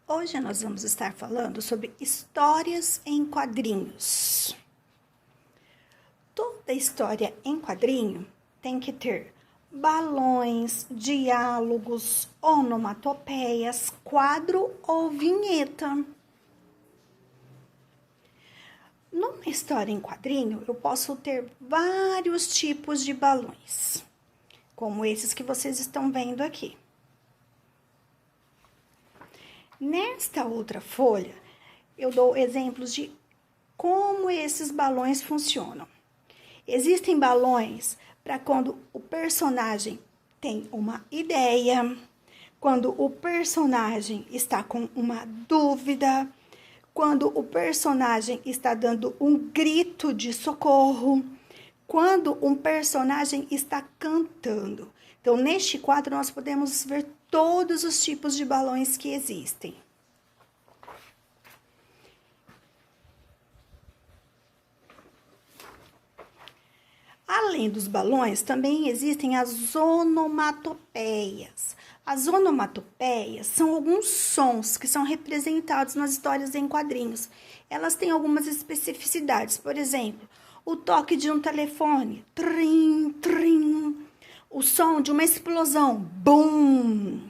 Hoje nós vamos estar falando sobre histórias em quadrinhos. Toda história em quadrinho tem que ter balões, diálogos, onomatopeias, quadro ou vinheta. Numa história em quadrinho, eu posso ter vários tipos de balões, como esses que vocês estão vendo aqui. Nesta outra folha, eu dou exemplos de como esses balões funcionam. Existem balões para quando o personagem tem uma ideia, quando o personagem está com uma dúvida, quando o personagem está dando um grito de socorro, quando um personagem está cantando. Então, neste quadro, nós podemos ver todos os tipos de balões que existem. Além dos balões, também existem as onomatopeias. As onomatopeias são alguns sons que são representados nas histórias em quadrinhos. Elas têm algumas especificidades, por exemplo, o toque de um telefone, trim, trim, o som de uma explosão, bum,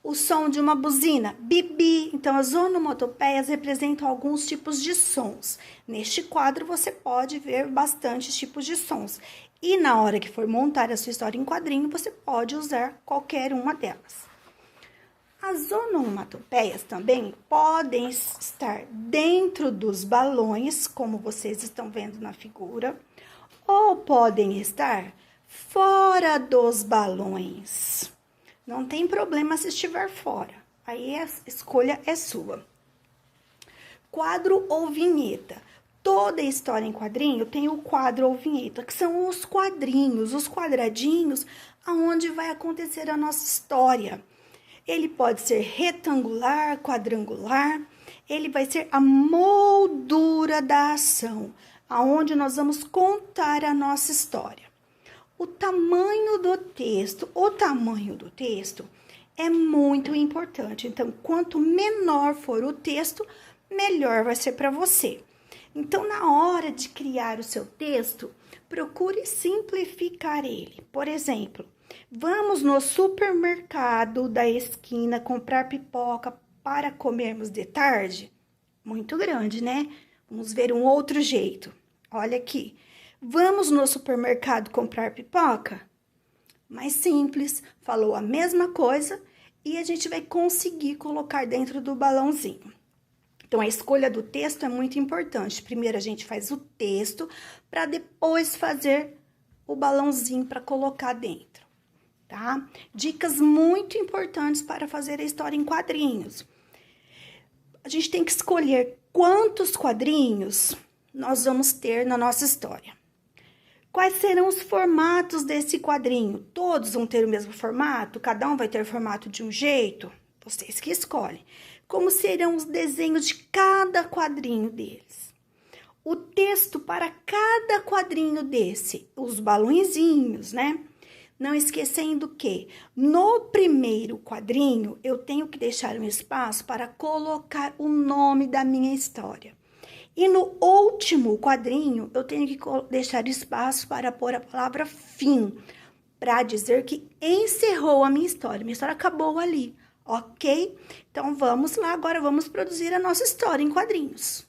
o som de uma buzina, bibi. Então, as onomatopeias representam alguns tipos de sons. Neste quadro, você pode ver bastantes tipos de sons. E na hora que for montar a sua história em quadrinho, você pode usar qualquer uma delas. As onomatopeias também podem estar dentro dos balões, como vocês estão vendo na figura, ou podem estar fora dos balões. Não tem problema se estiver fora, aí a escolha é sua. Quadro ou vinheta. Toda história em quadrinho tem o quadro ou vinheta, que são os quadrinhos, os quadradinhos, aonde vai acontecer a nossa história. Ele pode ser retangular, quadrangular, ele vai ser a moldura da ação, aonde nós vamos contar a nossa história. O tamanho do texto é muito importante. Então, quanto menor for o texto, melhor vai ser para você. Então, na hora de criar o seu texto, procure simplificar ele. Por exemplo, vamos no supermercado da esquina comprar pipoca para comermos de tarde? Muito grande, né? Vamos ver um outro jeito. Olha aqui. Vamos no supermercado comprar pipoca? Mais simples, falou a mesma coisa e a gente vai conseguir colocar dentro do balãozinho. Então, a escolha do texto é muito importante. Primeiro, a gente faz o texto para depois fazer o balãozinho para colocar dentro, tá? Dicas muito importantes para fazer a história em quadrinhos. A gente tem que escolher quantos quadrinhos nós vamos ter na nossa história. Quais serão os formatos desse quadrinho? Todos vão ter o mesmo formato? Cada um vai ter formato de um jeito? Vocês que escolhem. Como serão os desenhos de cada quadrinho deles? O texto para cada quadrinho desse, os balõezinhos, né? Não esquecendo que no primeiro quadrinho eu tenho que deixar um espaço para colocar o nome da minha história. E no último quadrinho, eu tenho que deixar espaço para pôr a palavra fim, para dizer que encerrou a minha história acabou ali, ok? Então, vamos lá, agora vamos produzir a nossa história em quadrinhos.